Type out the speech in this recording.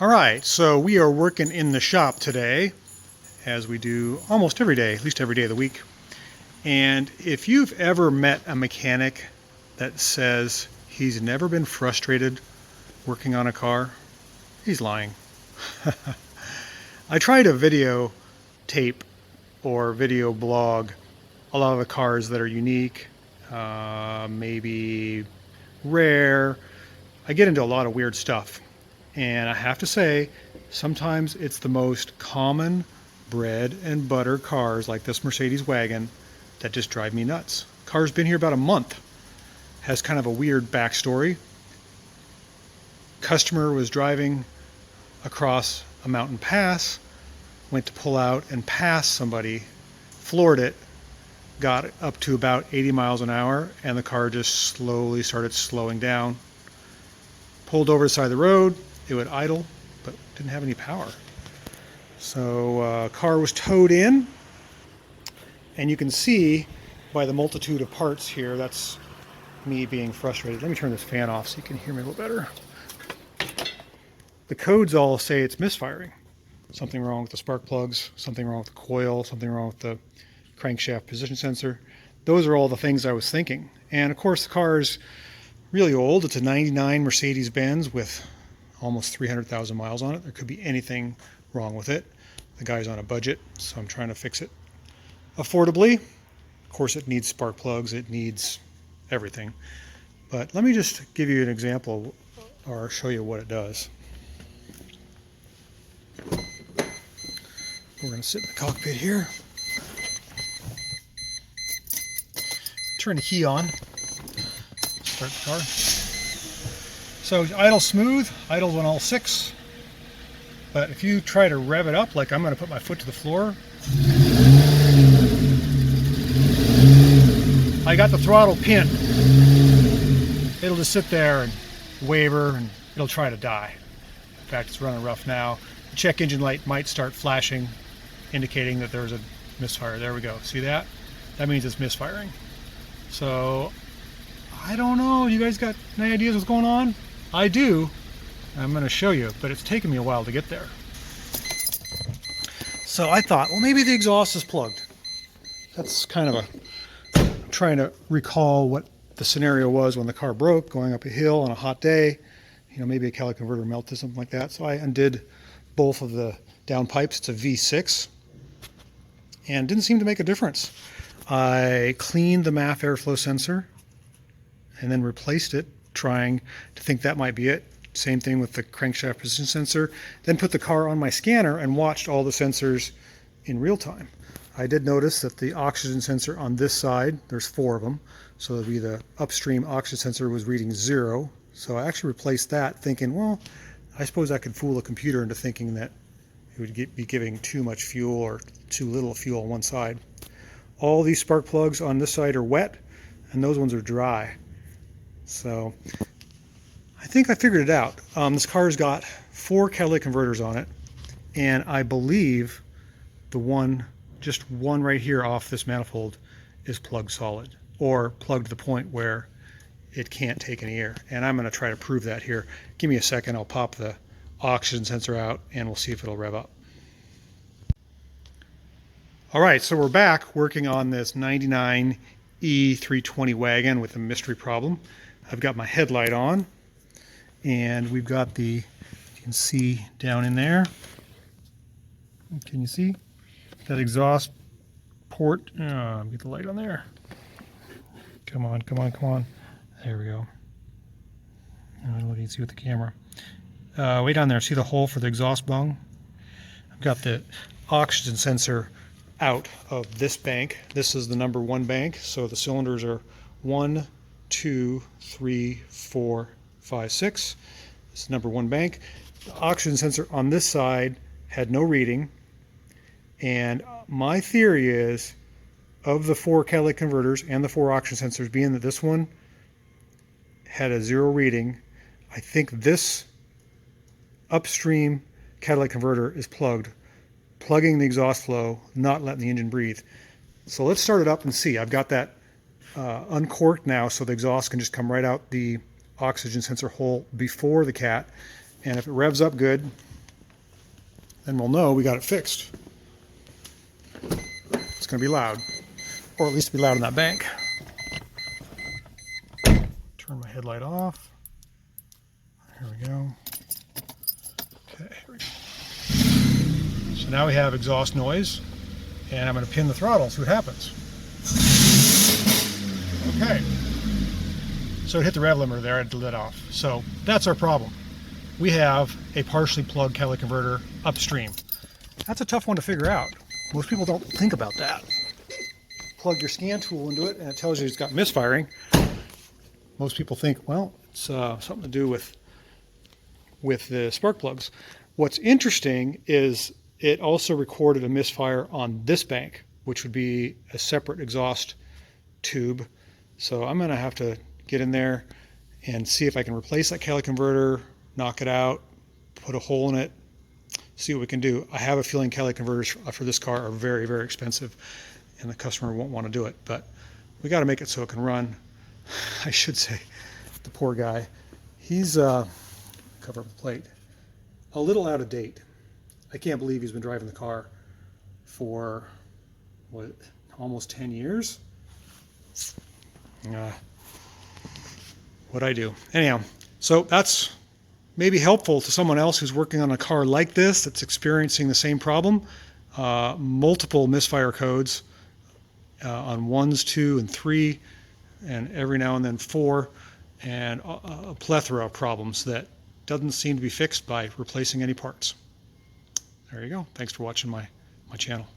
All right, so we are working in the shop today, as we do almost every day, at least every day of the week. And if you've ever met a mechanic that says he's never been frustrated working on a car, he's lying. I tried to video tape or video blog a lot of the cars that are unique, maybe rare. I get into a lot of weird stuff. And I have to say, sometimes it's the most common bread and butter cars like this Mercedes wagon that just drive me nuts. Car's been here about a month. Has kind of a weird backstory. Customer was driving across a mountain pass, went to pull out and pass somebody, floored it, got up to about 80 miles an hour, and the car just slowly started slowing down. Pulled over to the side of the road. It would idle, but didn't have any power. So car was towed in, and you can see by the multitude of parts here, that's me being frustrated. Let me turn this fan off so you can hear me a little better. The codes all say it's misfiring. Something wrong with the spark plugs, something wrong with the coil, something wrong with the crankshaft position sensor. Those are all the things I was thinking. And of course the car is really old. It's a 99 Mercedes-Benz with almost 300,000 miles on it. There could be anything wrong with it. The guy's on a budget, so I'm trying to fix it affordably. Of course, it needs spark plugs, it needs everything. But let me just give you an example or show you what it does. We're going to sit in the cockpit here. Turn the key on. Start the car. So idle smooth, idles on all six. But if you try to rev it up, like I'm going to put my foot to the floor, I got the throttle pinned. It'll just sit there and waver, and it'll try to die. In fact, it's running rough now. The check engine light might start flashing, indicating that there's a misfire. There we go. See that? That means it's misfiring. So I don't know. You guys got any ideas what's going on? I do. I'm going to show you, but it's taken me a while to get there. So I thought, well, maybe the exhaust is plugged. That's kind of trying to recall what the scenario was when the car broke, going up a hill on a hot day. You know, maybe a catalytic converter melted, something like that. So I undid both of the down pipes. It's a V6, and didn't seem to make a difference. I cleaned the MAF airflow sensor and then replaced it, trying to think that might be it. Same thing with the crankshaft position sensor. Then put the car on my scanner and watched all the sensors in real time. I did notice that the oxygen sensor on this side, there's 4 of them, so that'd be the upstream oxygen sensor was reading 0. So I actually replaced that, thinking, well, I suppose I could fool a computer into thinking that it would be giving too much fuel or too little fuel on one side. All these spark plugs on this side are wet, and those ones are dry. So I think I figured it out. This car's got 4 catalytic converters on it, and I believe just one right here off this manifold is plugged solid, or plugged to the point where it can't take any air. And I'm going to try to prove that here. Give me a second, I'll pop the oxygen sensor out and we'll see if it'll rev up. All right, so we're back working on this 99 E320 wagon with a mystery problem. I've got my headlight on, and we've got you can see down in there. Can you see that exhaust port? Get the light on there. Come on, come on, come on. There we go. I don't know what you can see with the camera. Way down there, see the hole for the exhaust bung? I've got the oxygen sensor out of this bank. This is the number 1 bank, so the cylinders are 1, 2, 3, 4, 5, 6. This is number 1 bank. The oxygen sensor on this side had no reading, and my theory is, of the 4 catalytic converters and the 4 oxygen sensors, being that this one had a 0 reading, I think this upstream catalytic converter is plugging the exhaust flow, not letting the engine breathe. So let's start it up and see. I've got that uncorked now, so the exhaust can just come right out the oxygen sensor hole before the cat. And if it revs up good, then we'll know we got it fixed. It's going to be loud, or at least be loud in that bank. Turn my headlight off. Here we go. Okay, here we go. So now we have exhaust noise, and I'm going to pin the throttle and see what happens. Okay. So it hit the rev limiter there, I had to let off. So that's our problem. We have a partially plugged catalytic converter upstream. That's a tough one to figure out. Most people don't think about that. Plug your scan tool into it and it tells you it's got misfiring. Most people think, well, it's something to do with the spark plugs. What's interesting is it also recorded a misfire on this bank, which would be a separate exhaust tube. So I'm going to have to get in there and see if I can replace that catalytic converter, knock it out, put a hole in it, see what we can do. I have a feeling catalytic converters for this car are very, very expensive, and the customer won't want to do it. But we got to make it so it can run. I should say, the poor guy, he's cover up the plate, a little out of date. I can't believe he's been driving the car for what, almost 10 years. What'd I do? Anyhow, so that's maybe helpful to someone else who's working on a car like this that's experiencing the same problem. Multiple misfire codes on 1s, 2, and 3, and every now and then 4, and a plethora of problems that doesn't seem to be fixed by replacing any parts. There you go. Thanks for watching my channel.